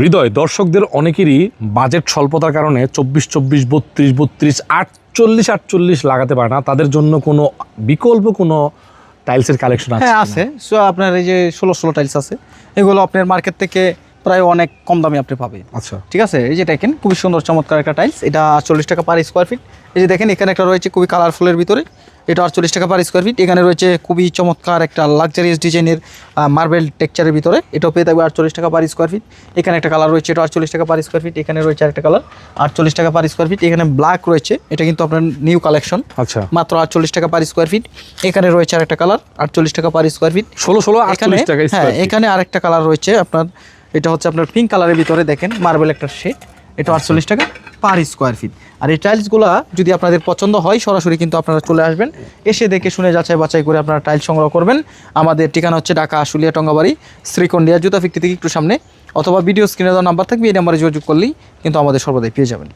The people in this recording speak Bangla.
হৃদয়, দর্শকদের অনেকেরই বাজেট স্বল্পতার কারণে 24 32 32 48 লাগাতে পারে না। তাদের জন্য কোনো বিকল্প কোনো টাইলসের কালেকশন আছে? হ্যাঁ আছে। সো আপনার এই যে 16 টাইলস আছে, এগুলো আপনার মার্কেট থেকে প্রায় অনেক কম দামে আপনি পাবেন। আচ্ছা, ঠিক আছে, এই যে দেখেন খুবই সুন্দর চমৎকার একটা টাইলস, এটা 40 টাকা পার স্কোয়ার ফিট। এই যে দেখেন এখানে একটা রয়েছে খুবই কালারফুলের ভিতরে, এটা 48 টাকা পার স্কোয়ার ফিট। এখানে রয়েছে খুবই চমৎকার একটা লাক্সারিয়াস ডিজাইনের মার্বেল টেক্সচারের ভিতরে, এটাও পেয়ে থাকবে 48 টাকা পার স্কোয়ার ফিট। এখানে একটা কালার রয়েছে, এটা 48 টাকা পার স্কোয়ার ফিট। এখানে রয়েছে আরেকটা কালার 48 টাকা পার স্কোয়ার ফিট। এখানে ব্ল্যাক রয়েছে, এটা কিন্তু আপনার নিউ কালেকশন, আচ্ছা, মাত্র 48 টাকা পার স্কোয়ার ফিট। এখানে রয়েছে আরেকটা কালার 48 টাকা পার স্কোয়ার ফিট। 48 টাকা হ্যাঁ, স্কয়ার ফিট। এখানে আরেকটা কালার রয়েছে আপনার, এটা হচ্ছে আপনার পিঙ্ক কালারের ভিতরে, দেখেন মার্বেল একটা শেড, এটা 48 টাকা পার স্কোয়ার ফিট। আর এই টাইলসগুলো যদি আপনাদের পছন্দ হয় সরাসরি কিন্তু আপনারা চলে আসবেন, এসে দেখে শুনে যাচাই বাছাই করে আপনারা টাইলস সংগ্রহ করবেন। আমাদের ঠিকানা হচ্ছে ঢাকা আশুলিয়া টঙ্গাবাড়ি শ্রীকন্ডিয়া জুতা ফ্যাক্টরি থেকে একটু সামনে, অথবা ভিডিও স্ক্রিনে দেওয়া নাম্বার থাকবে, এই নাম্বারে যোগাযোগ করলেই কিন্তু আমাদের সর্বদাই পেয়ে যাবেন।